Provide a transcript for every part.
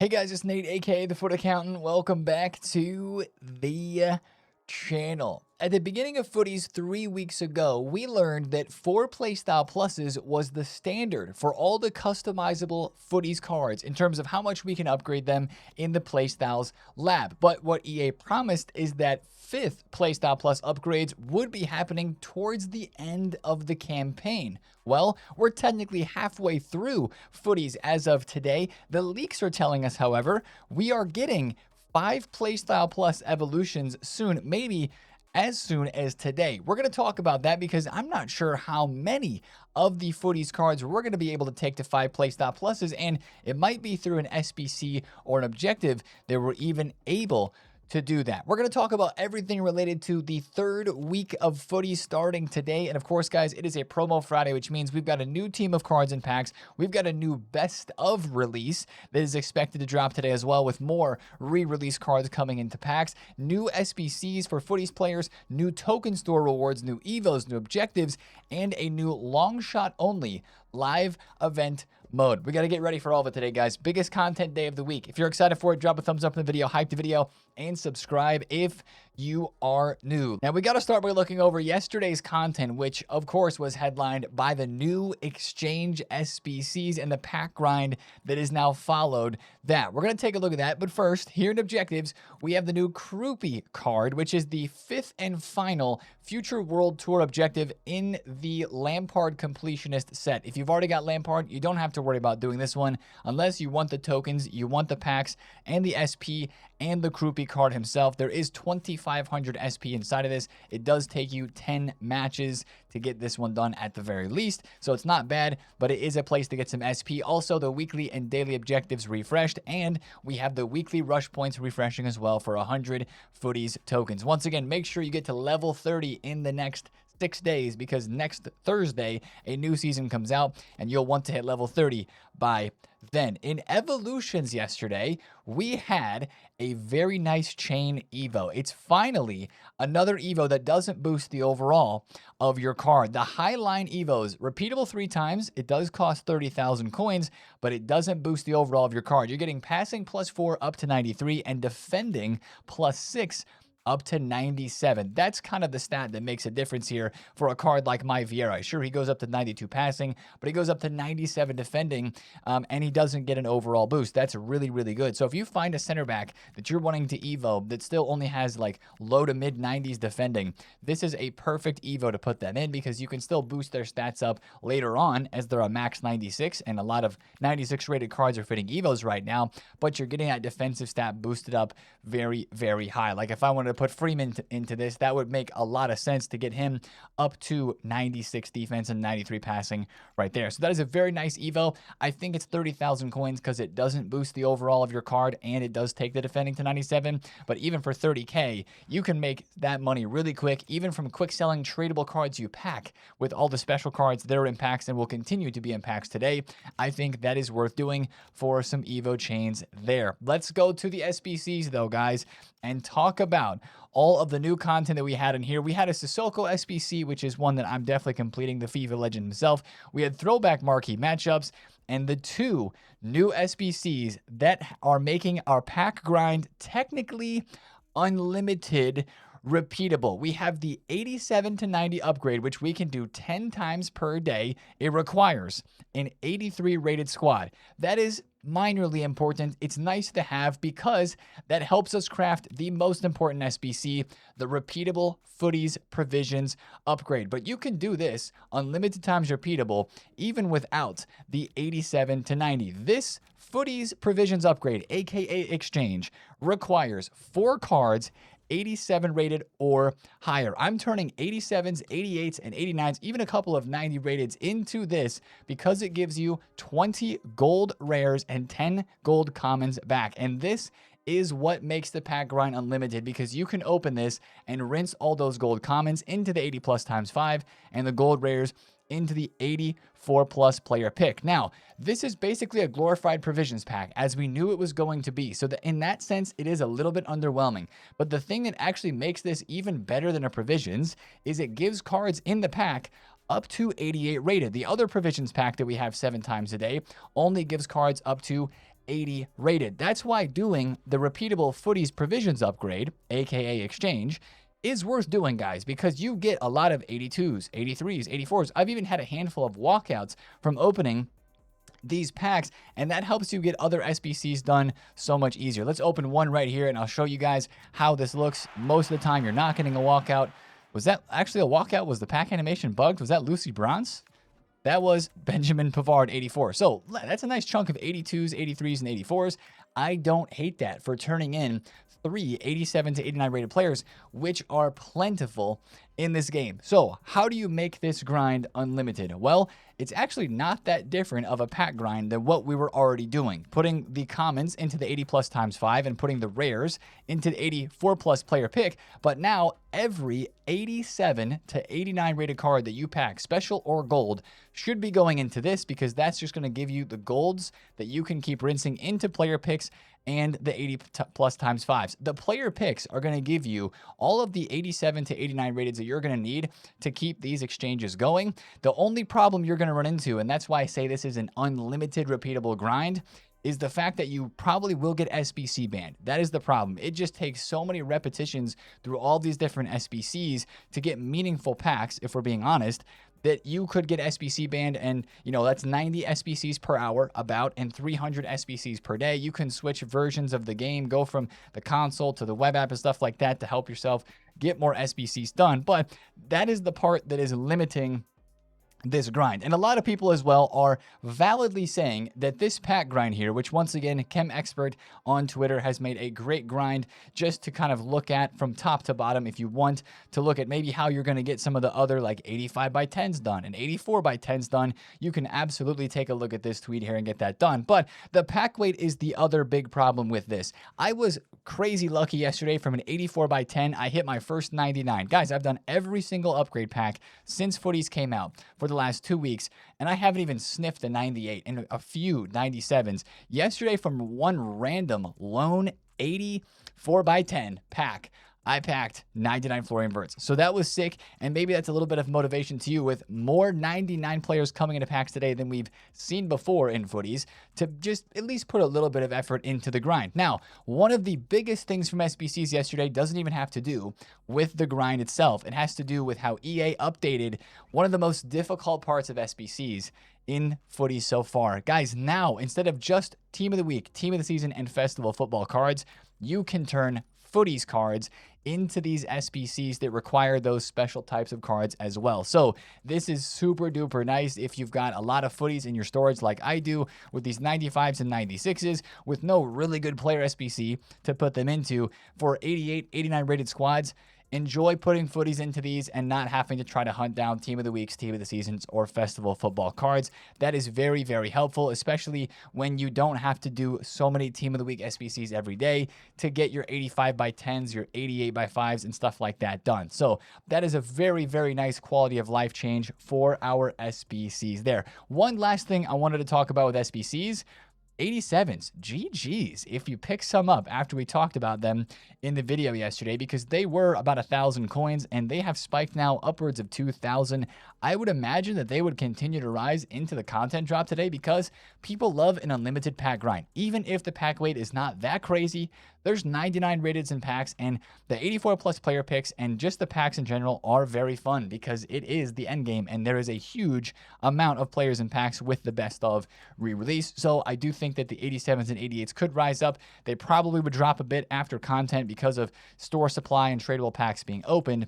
Hey guys, it's Nate, aka the Foot Accountant. Welcome back to the channel. At the beginning of Footies 3 weeks ago, we learned that 4 playstyle pluses was the standard for all the customizable Footies cards in terms of how much we can upgrade them in the playstyles lab. But what EA promised is that 5th playstyle plus upgrades would be happening towards the end of the campaign. Well, we're technically halfway through Footies as of today. The leaks are telling us, however, we are getting 5 playstyle plus evolutions soon, maybe as soon as today. We're going to talk about that because I'm not sure how many of the Footies cards we're going to be able to take to 5 playstyle pluses, and it might be through an SBC or an objective that we're even able to do that. We're going to talk about everything related to the 3rd week of Footies starting today. And of course, guys, it is a promo Friday, which means we've got a new team of cards and packs. We've got a new best of release that is expected to drop today as well, with more re-release cards coming into packs, new SBCs for Footies players, new token store rewards, new evos, new objectives, and a new long shot only live event mode. We got to get ready for all of it today, guys. Biggest content day of the week. If you're excited for it, drop a thumbs up in the video, hype the video, and subscribe if you are new. Now, we got to start by looking over yesterday's content, which of course was headlined by the new exchange SBCs and the pack grind that is now followed that. We're going to take a look at that, but first, here in objectives, we have the new Kroopy card, which is the 5th and final Future World Tour objective in the Lampard Completionist set. If you've already got Lampard, you don't have to worry about doing this one unless you want the tokens, you want the packs, and the SP, and the Kroopy card himself. There is 2,500 SP inside of this. It does take you 10 matches to get this one done at the very least, so it's not bad, but it is a place to get some SP. Also, the weekly and daily objectives refreshed, and we have the weekly rush points refreshing as well for 100 Footies tokens. Once again, make sure you get to level 30 in the next 6 days, because next Thursday a new season comes out and you'll want to hit level 30 by then. In evolutions yesterday, we had a very nice chain evo. It's finally another evo that doesn't boost the overall of your card. The Highline evos, repeatable 3 times. It does cost 30,000 coins, but it doesn't boost the overall of your card. You're getting passing +4 up to 93 and defending +6 up to 97. That's kind of the stat that makes a difference here for a card like My Vieira. Sure, he goes up to 92 passing, but he goes up to 97 defending, and he doesn't get an overall boost. That's really, really good. So if you find a center back that you're wanting to evo that still only has like low to mid 90s defending, this is a perfect evo to put them in, because you can still boost their stats up later on as they're a max 96, and a lot of 96 rated cards are fitting evos right now, but you're getting that defensive stat boosted up very, very high. Like if I wanted to put Freeman into this, that would make a lot of sense to get him up to 96 defense and 93 passing right there. So that is a very nice evo. I think it's 30,000 coins because it doesn't boost the overall of your card and it does take the defending to 97. But even for 30k, you can make that money really quick, even from quick selling tradable cards you pack with all the special cards that are in packs and will continue to be in packs today. I think that is worth doing for some evo chains there. Let's go to the SBCs though, guys, and talk about all of the new content that we had in here. We had a Sissoko SBC, which is one that I'm definitely completing, the FIFA legend himself. We had throwback marquee matchups, and the 2 new SBCs that are making our pack grind technically unlimited repeatable. We have the 87 to 90 upgrade, which we can do 10 times per day. It requires an 83 rated squad. That is minorly important. It's nice to have because that helps us craft the most important SBC, the repeatable Footies provisions upgrade. But you can do this unlimited times repeatable even without the 87 to 90. This Footies provisions upgrade, aka exchange, requires 4 cards 87 rated or higher. I'm turning 87s, 88s, and 89s, even a couple of 90 rateds into this because it gives you 20 gold rares and 10 gold commons back. And this is what makes the pack grind unlimited, because you can open this and rinse all those gold commons into the 80 plus times 5 and the gold rares into the 84 plus player pick. Now, this is basically a glorified provisions pack, as we knew it was going to be. So that in that sense, it is a little bit underwhelming. But the thing that actually makes this even better than a provisions is it gives cards in the pack up to 88 rated. The other provisions pack that we have 7 times a day only gives cards up to 80 rated. That's why doing the repeatable Footies provisions upgrade, aka exchange, is worth doing, guys, because you get a lot of 82s, 83s, 84s. I've even had a handful of walkouts from opening these packs, and that helps you get other SBCs done so much easier. Let's open one right here, and I'll show you guys how this looks. Most of the time, you're not getting a walkout. Was that actually a walkout? Was the pack animation bugged? Was that Lucy Bronze? That was Benjamin Pavard 84. So that's a nice chunk of 82s, 83s, and 84s. I don't hate that for turning in 3 87 to 89 rated players, which are plentiful in this game. So how do you make this grind unlimited? Well, it's actually not that different of a pack grind than what we were already doing. Putting the commons into the 80 plus times 5 and putting the rares into the 84 plus player pick. But now every 87 to 89 rated card that you pack, special or gold, should be going into this, because that's just going to give you the golds that you can keep rinsing into player picks and the 80 plus times 5s. The player picks are going to give you all of the 87 to 89 rateds that you're going to need to keep these exchanges going. The only problem you're going to run into, and that's why I say this is an unlimited repeatable grind, is the fact that you probably will get SBC banned. That is the problem. It just takes so many repetitions through all these different SBCs to get meaningful packs, if we're being honest, that you could get SBC banned, and that's 90 SBCs per hour about, and 300 SBCs per day. You can switch versions of the game, go from the console to the web app and stuff like that to help yourself get more SBCs done. But that is the part that is limiting this grind. And a lot of people as well are validly saying that this pack grind here, which once again, Chem Expert on Twitter has made a great grind just to kind of look at from top to bottom. If you want to look at maybe how you're going to get some of the other like 85 by 10s done and 84 by 10s done, you can absolutely take a look at this tweet here and get that done. But the pack weight is the other big problem with this. I was crazy lucky yesterday from an 84 by 10. I hit my first 99. Guys, I've done every single upgrade pack since Footies came out for the last 2 weeks, and I haven't even sniffed a 98 and a few 97s. Yesterday, from one random lone 84 by 10 pack, I packed 99 Florian Wirtz. So that was sick, and maybe that's a little bit of motivation to you with more 99 players coming into packs today than we've seen before in Footies, to just at least put a little bit of effort into the grind. Now, one of the biggest things from SBCs yesterday doesn't even have to do with the grind itself. It has to do with how EA updated one of the most difficult parts of SBCs in Footies so far. Guys, now, instead of just Team of the Week, Team of the Season, and Festival Football cards, you can turn Footies cards into these SBCs that require those special types of cards as well. So this is super duper nice if you've got a lot of Footies in your storage like I do, with these 95s and 96s with no really good player SBC to put them into for 88, 89 rated squads. Enjoy putting Footies into these and not having to try to hunt down Team of the Weeks, Team of the Seasons, or Festival Football cards. That is very, very helpful, especially when you don't have to do so many Team of the Week SBCs every day to get your 85 by 10s, your 88 by 5s, and stuff like that done. So that is a very, very nice quality of life change for our SBCs there. One last thing I wanted to talk about with SBCs. 87s, GG's if you pick some up after we talked about them in the video yesterday, because they were about 1,000 coins and they have spiked now upwards of 2,000. I would imagine that they would continue to rise into the content drop today because people love an unlimited pack grind. Even if the pack weight is not that crazy, there's 99 rateds in packs, and the 84 plus player picks and just the packs in general are very fun because it is the end game and there is a huge amount of players in packs with the best of re-release. So I do think that the 87s and 88s could rise up. They probably would drop a bit after content because of store supply and tradable packs being opened.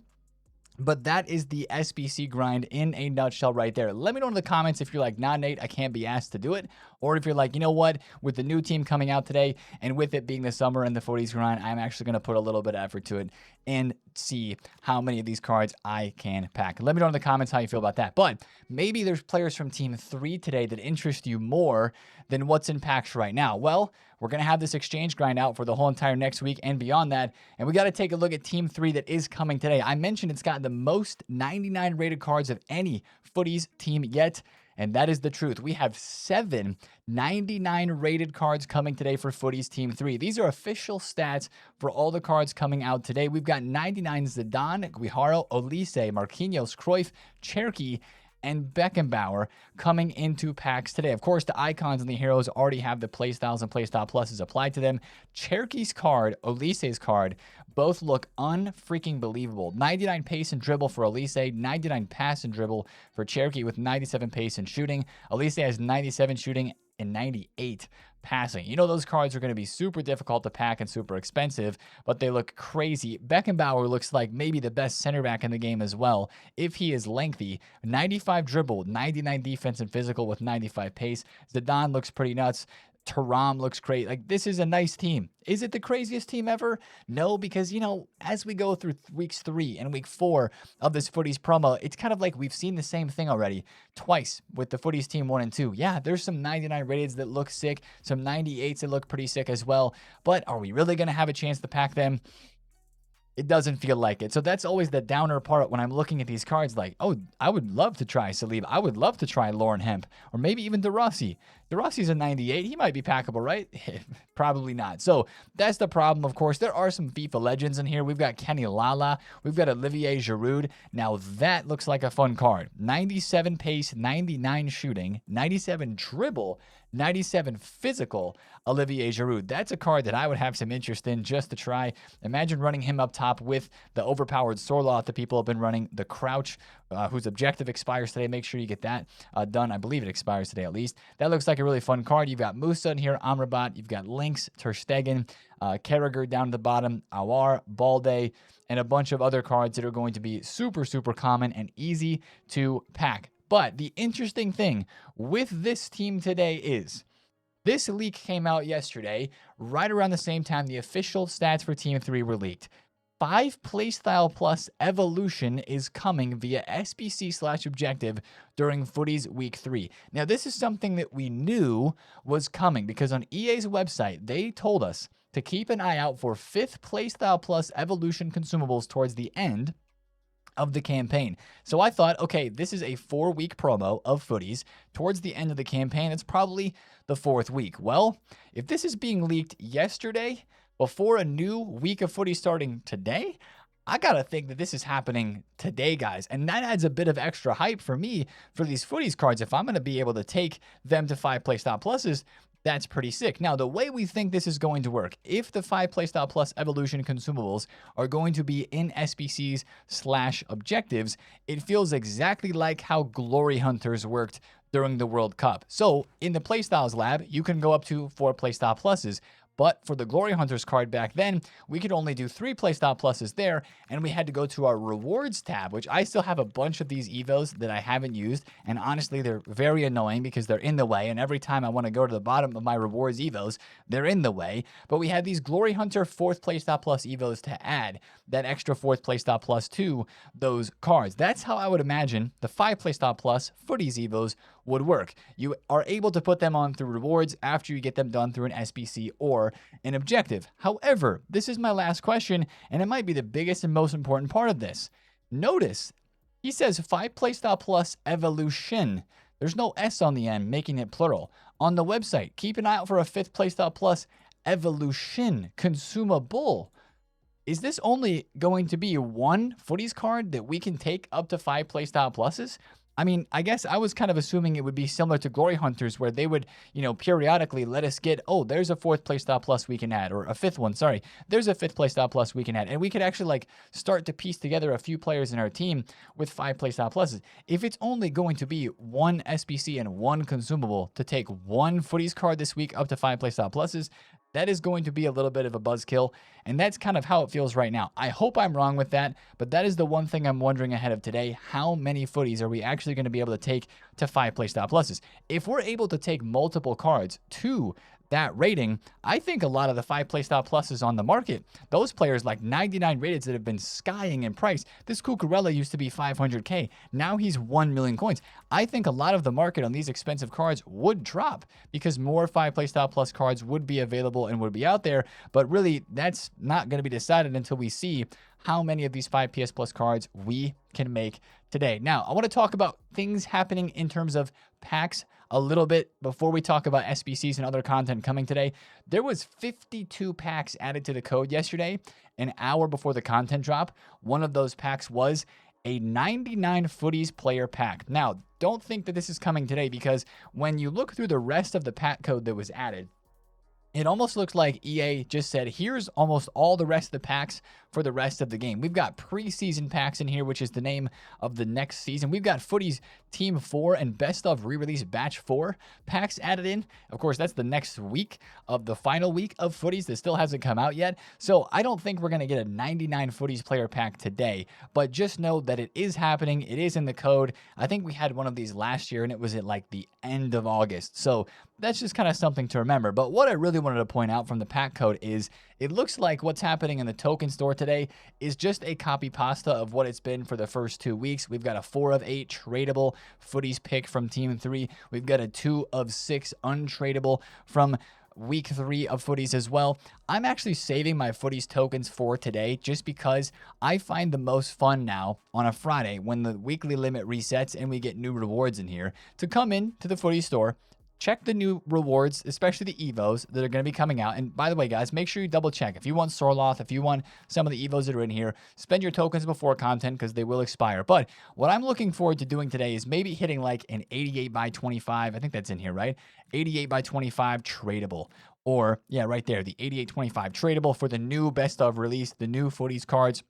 But that is the SBC grind in a nutshell right there. Let me know in the comments if you're like, nah, Nate, I can't be asked to do it. Or if you're like, you know what, with the new team coming out today and with it being the summer and the Footies grind, I'm actually going to put a little bit of effort to it and see how many of these cards I can pack. Let me know in the comments how you feel about that. But maybe there's players from Team 3 today that interest you more than what's in packs right now. Well, we're going to have this exchange grind out for the whole entire next week and beyond that. And we got to take a look at Team 3 that is coming today. I mentioned it's got the most 99 rated cards of any Footies team yet. And that is the truth. We have 7 99 rated cards coming today for Footies Team 3. These are official stats for all the cards coming out today. We've got 99 Zidane, Guijarro, Olise, Marquinhos, Cruyff, Cherky, and Beckenbauer coming into packs today. Of course, the icons and the heroes already have the playstyles and playstyle pluses applied to them. Cherokee's card, Elise's card, both look unfreaking believable. 99 pace and dribble for Elise, 99 pass and dribble for Cherokee with 97 pace and shooting. Elise has 97 shooting and 98 passing. You know those cards are going to be super difficult to pack and super expensive, but they look crazy. Beckenbauer looks like maybe the best center back in the game as well, if he is lengthy. 95 dribble, 99 defense and physical with 95 pace. Zidane looks pretty nuts. Thuram looks great. Like, this is a nice team. Is it the craziest team ever? No, because, you know, as we go through weeks 3 and week 4 of this Footies promo, it's kind of like we've seen the same thing already twice with the Footies team 1 and 2. Yeah, there's some 99 rateds that look sick, some 98s that look pretty sick as well, but are we really going to have a chance to pack them? It doesn't feel like it. So that's always the downer part when I'm looking at these cards like, oh, I would love to try Saliba. I would love to try Lauren Hemp, or maybe even DeRossi. DeRossi's a 98. He might be packable, right? Probably not. So that's the problem, of course. There are some FIFA legends in here. We've got Kenny Lala. We've got Olivier Giroud. Now that looks like a fun card. 97 pace, 99 shooting, 97 dribble, 97 physical, Olivier Giroud. That's a card that I would have some interest in just to try. Imagine running him up top with the overpowered Sorloth that people have been running, the Crouch, whose objective expires today. Make sure you get that done. I believe it expires today at least. That looks like a really fun card. You've got Musa in here, Amrabat. You've got Lynx, Ter Stegen, Carragher down at the bottom, Awar, Balde, and a bunch of other cards that are going to be super, super common and easy to pack. But the interesting thing with this team today is this leak came out yesterday, right around the same time the official stats for Team 3 were leaked. 5 Playstyle Plus Evolution is coming via SBC/objective during Footies Week 3. Now, this is something that we knew was coming because on EA's website, they told us to keep an eye out for 5th Playstyle Plus Evolution consumables towards the end of the campaign. So I thought, okay, this is a 4-week promo of Footies. Towards the end of the campaign, it's probably the 4th week. Well, if this is being leaked yesterday, before a new week of Footies starting today, I gotta think that this is happening today, guys. And that adds a bit of extra hype for me for these Footies cards. If I'm gonna be able to take them to 5 Playstyle Pluses, that's pretty sick. Now, the way we think this is going to work, if the 5 Playstyle Plus Evolution consumables are going to be in SBCs/objectives, it feels exactly like how Glory Hunters worked during the World Cup. So, in the Playstyles lab, you can go up to 4 Playstyle Pluses. But for the Glory Hunters card back then, we could only do 3 Playstyle Pluses there, and we had to go to our Rewards tab, which I still have a bunch of these evos that I haven't used, and honestly, they're very annoying because they're in the way, and every time I want to go to the bottom of my Rewards evos, they're in the way. But we had these Glory Hunter 4th Playstyle Plus evos to add that extra 4th Playstyle Plus to those cards. That's how I would imagine the 5 Playstyle Plus Footies evos would work. You are able to put them on through rewards after you get them done through an SBC or an objective. However, this is my last question, and it might be the biggest and most important part of this. Notice, he says 5 Playstyle Plus Evolution. There's no S on the end, making it plural. On the website, keep an eye out for a 5th Playstyle Plus Evolution consumable. Is this only going to be one Footies card that we can take up to 5 Playstyle Pluses? I mean, I guess I was kind of assuming it would be similar to Glory Hunters where they would, you know, periodically let us get, oh, there's a 4th Playstyle Plus we can add, or a 5th one, sorry. There's a 5th Playstyle Plus we can add. And we could actually, like, start to piece together a few players in our team with 5 Playstyle Pluses. If it's only going to be one SBC and one consumable to take one Footies card this week up to 5 Playstyle Pluses, that is going to be a little bit of a buzzkill, and that's kind of how it feels right now. I hope I'm wrong with that, but that is the one thing I'm wondering ahead of today. How many Footies are we actually going to be able to take to 5 Playstyle Pluses? If we're able to take multiple cards to that rating, I think a lot of the 5 Playstyle Pluses on the market, those players like 99 rated that have been skying in price. This Cucurella used to be 500K. Now he's 1 million coins. I think a lot of the market on these expensive cards would drop because more 5 Playstyle Plus cards would be available and would be out there. But really, that's not going to be decided until we see how many of these 5 PS Plus cards we can make today. Now, I want to talk about things happening in terms of packs a little bit before we talk about SBCs and other content coming today. There was 52 packs added to the code yesterday, an hour before the content drop. One of those packs was a 99 Footies player pack. Now, don't think that this is coming today, because when you look through the rest of the pack code that was added, it almost looks like EA just said, here's almost all the rest of the packs for the rest of the game. We've got preseason packs in here, which is the name of the next season. We've got Footies Team 4 and Best of Re-Release Batch 4 packs added in. Of course, that's the next week of the final week of Footies that still hasn't come out yet. So I don't think we're going to get a 99 Footies player pack today, but just know that it is happening. It is in the code. I think we had one of these last year, and it was at like the end of August. So that's just kind of something to remember. But what I really wanted to point out from the pack code is it looks like what's happening in the token store today is just a copy pasta of what it's been for the first 2 weeks. We've got a 4 of 8 tradable Footies pick from Team 3. We've got a 2 of 6 untradeable from week 3 of Footies as well. I'm actually saving my Footies tokens for today just because I find the most fun now on a Friday when the weekly limit resets and we get new rewards in here to come in to the Footies store, check the new rewards, especially the evos that are going to be coming out. And by the way, guys, make sure you double check. If you want Sorloth, if you want some of the evos that are in here, spend your tokens before content because they will expire. But what I'm looking forward to doing today is maybe hitting like an 88 by 25. I think that's in here, right? 88 by 25 tradable. Or, yeah, right there, the 8825 tradable for the new best of release, the new Footies cards,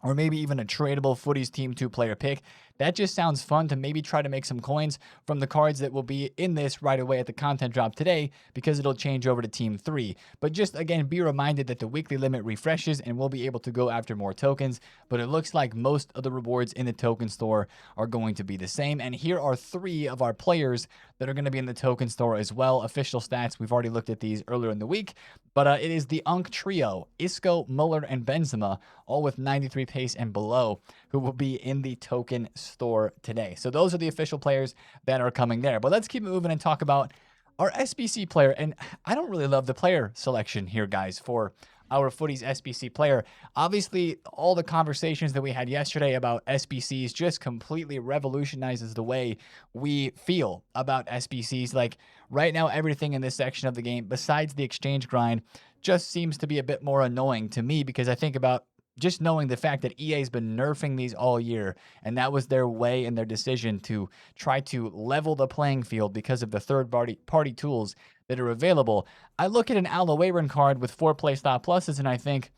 or maybe even a tradable Footies Team 2 player pick. That just sounds fun to maybe try to make some coins from the cards that will be in this right away at the content drop today, because it'll change over to Team 3. But just, again, be reminded that the weekly limit refreshes and we'll be able to go after more tokens. But it looks like most of the rewards in the token store are going to be the same. And here are 3 of our players that are going to be in the token store as well. Official stats, we've already looked at these earlier in the week. But it is the Unk Trio, Isco, Muller, and Benzema, all with 93 pace and below, who will be in the token store today. So those are the official players that are coming there. But let's keep moving and talk about our SBC player. And I don't really love the player selection here, guys, for our Footies SBC player. Obviously, all the conversations that we had yesterday about SBCs just completely revolutionizes the way we feel about SBCs. Like right now, everything in this section of the game, besides the exchange grind, just seems to be a bit more annoying to me, because I think about just knowing the fact that EA's been nerfing these all year, and that was their way and their decision to try to level the playing field because of the third-party tools that are available. I look at an Aloe card with 4 playstyle pluses, and I think,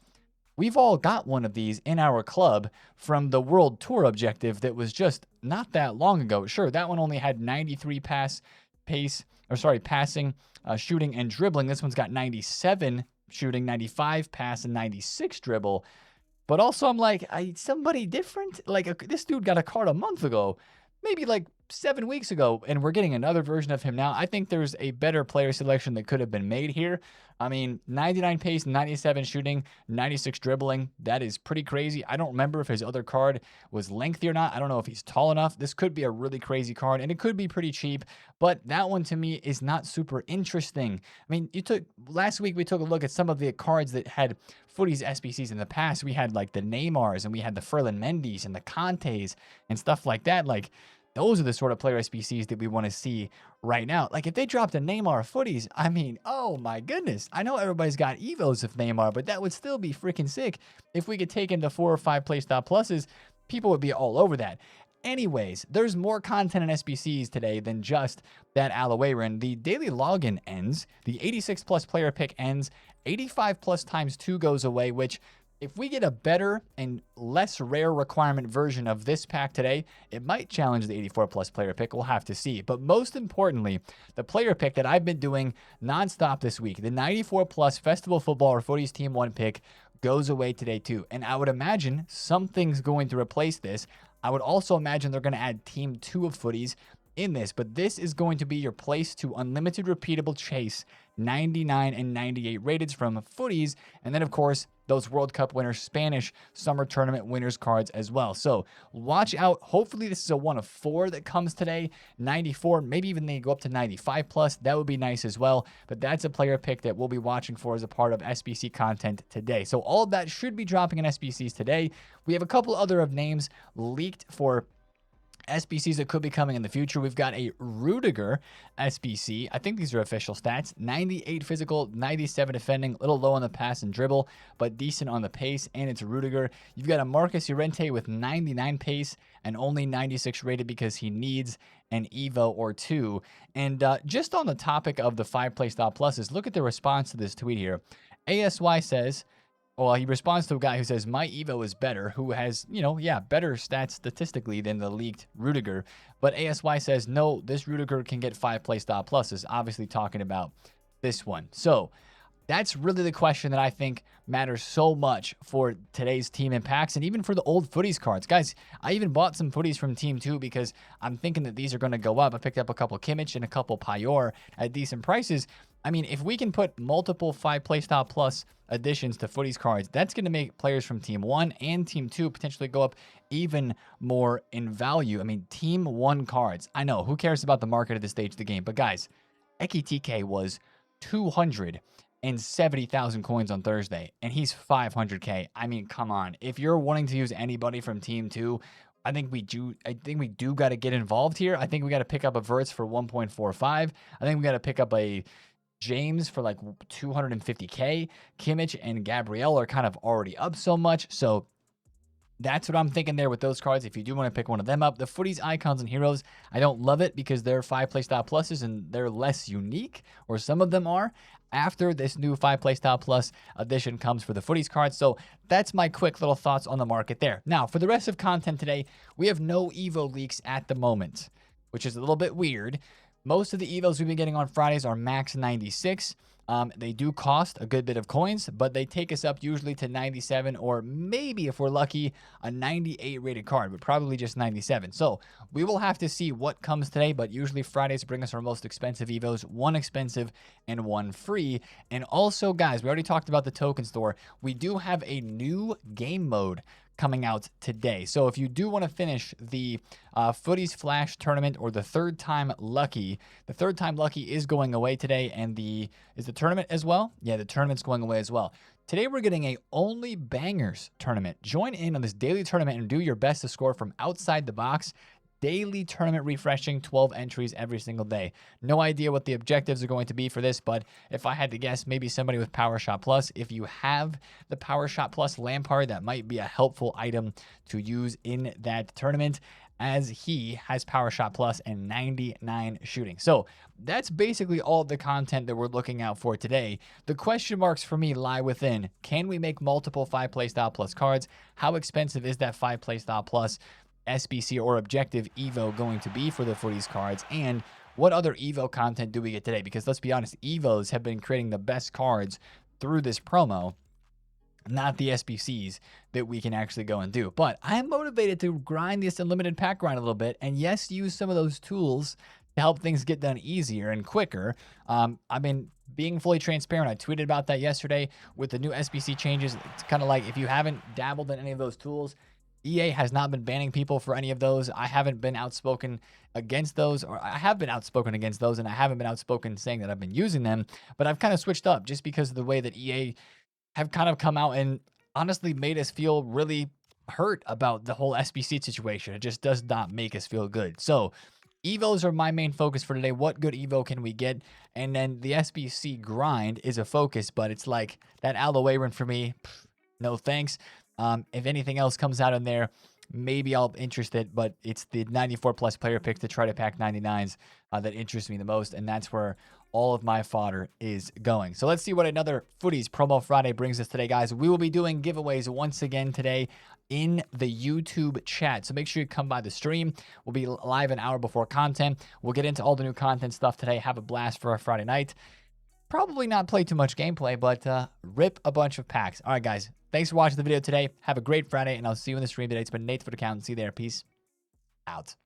we've all got one of these in our club from the World Tour objective that was just not that long ago. Sure, that one only had 93 passing, shooting, and dribbling. This one's got 97 shooting, 95 pass, and 96 dribble. But also, I'm like, somebody different? Like, this dude got a card a month ago, maybe like 7 weeks ago, and we're getting another version of him now. I think there's a better player selection that could have been made here. I mean, 99 pace, 97 shooting, 96 dribbling. That is pretty crazy. I don't remember if his other card was lengthy or not. I don't know if he's tall enough. This could be a really crazy card, and it could be pretty cheap, but that one to me is not super interesting. I mean, last week we took a look at some of the cards that had Footies SBCs in the past. We had like the Neymars, and we had the Ferland Mendy's and the Contes and stuff like that. Like, those are the sort of player SBCs that we want to see right now. Like, if they dropped a Neymar Footies, I mean, oh my goodness. I know everybody's got evos of Neymar, but that would still be freaking sick. If we could take into 4 or 5 playstyle pluses, people would be all over that. Anyways, there's more content in SBCs today than just that Aloe. The daily login ends. The 86 plus player pick ends. 85 plus times 2 goes away, which, if we get a better and less rare requirement version of this pack today, it might challenge the 84 plus player pick. We'll have to see. But most importantly, the player pick that I've been doing nonstop this week, the 94 plus Festival Football or Footies Team 1 pick, goes away today too. And I would imagine something's going to replace this. I would also imagine they're going to add Team 2 of Footies in this, but this is going to be your place to unlimited repeatable chase 99 and 98 rated from Footies, and then of course those World Cup winners, Spanish summer tournament winners cards as well. So watch out. Hopefully this is a 1 of 4 that comes today. 94, maybe even they go up to 95 plus. That would be nice as well. But that's a player pick that we'll be watching for as a part of SBC content today. So all of that should be dropping in SBCs today. We have a couple other of names leaked for SBCs that could be coming in the future. We've got a Rudiger SBC. I think these are official stats. 98 physical, 97 defending, a little low on the pass and dribble, but decent on the pace, and it's Rudiger. You've got a Marcus Llorente with 99 pace and only 96 rated because he needs an Evo or two. And just on the topic of the 5 playstyle pluses, look at the response to this tweet here. ASY says, well, he responds to a guy who says, my Evo is better, who has, better stats statistically than the leaked Rudiger. But ASY says, no, this Rudiger can get 5 playstyle pluses, obviously talking about this one. So that's really the question that I think matters so much for today's team impacts and even for the old footies cards. Guys, I even bought some footies from Team 2 because I'm thinking that these are going to go up. I picked up a couple Kimmich and a couple Payor at decent prices. I mean, if we can put multiple 5 playstyle plus additions to footies cards, that's going to make players from Team 1 and Team 2 potentially go up even more in value. I mean, Team 1 cards. I know, who cares about the market at this stage of the game? But guys, Ekitike was 270,000 coins on Thursday, and he's 500K. I mean, come on. If you're wanting to use anybody from Team 2, I think we do got to get involved here. I think we got to pick up a Verts for 1.45. I think we got to pick up a James for like 250K. Kimmich and Gabriel are kind of already up so much. So that's what I'm thinking there with those cards. If you do want to pick one of them up, the footies, icons, and heroes, I don't love it because they're 5 playstyle pluses and they're less unique, or some of them are. After this new 5 playstyle plus edition comes for the footies cards. So that's my quick little thoughts on the market there. Now, for the rest of content today, we have no Evo leaks at the moment, which is a little bit weird. Most of the Evos we've been getting on Fridays are max 96. They do cost a good bit of coins, but they take us up usually to 97 or maybe, if we're lucky, a 98 rated card, but probably just 97. So we will have to see what comes today, but usually Fridays bring us our most expensive Evos, one expensive and one free. And also, guys, we already talked about the token store. We do have a new game mode coming out today. So if you do want to finish the Footies Flash tournament or the third time lucky is going away today, and is the tournament as well? Yeah, the tournament's going away as well. Today we're getting a Only Bangers tournament. Join in on this daily tournament and do your best to score from outside the box. Daily tournament refreshing, 12 entries every single day. No idea what the objectives are going to be for this, but if I had to guess, maybe somebody with Power Shot Plus. If you have the Power Shot Plus Lampard, that might be a helpful item to use in that tournament, as he has Power Shot Plus and 99 shooting. So that's basically all the content that we're looking out for today. The question marks for me lie within, can we make multiple 5 playstyle plus cards? How expensive is that 5 playstyle plus SBC or objective Evo going to be for the footies cards? And what other Evo content do we get today? Because let's be honest, Evos have been creating the best cards through this promo, not the SBCs that we can actually go and do. But I am motivated to grind this unlimited pack grind a little bit, and yes, use some of those tools to help things get done easier and quicker. I've been being fully transparent. I tweeted about that yesterday with the new SBC changes. It's kind of like, if you haven't dabbled in any of those tools, EA has not been banning people for any of those. I haven't been outspoken against those, or I have been outspoken against those, and I haven't been outspoken saying that I've been using them, but I've kind of switched up just because of the way that EA have kind of come out and honestly made us feel really hurt about the whole SBC situation. It just does not make us feel good. So Evos are my main focus for today. What good Evo can we get? And then the SBC grind is a focus, but it's like that Aloe run for me, no thanks. If anything else comes out in there, maybe I'll interest it, but it's the 94 plus player pick to try to pack 99s that interests me the most, and that's where all of my fodder is going. So let's see what another Footies Promo Friday brings us today, guys. We will be doing giveaways once again today in the YouTube chat, so make sure you come by the stream. We'll be live an hour before content. We'll get into all the new content stuff today, have a blast for our Friday night. Probably not play too much gameplay, but rip a bunch of packs. All right, guys. Thanks for watching the video today. Have a great Friday, and I'll see you in the stream today. It's been Nate, TheFutAccountant. See you there. Peace out.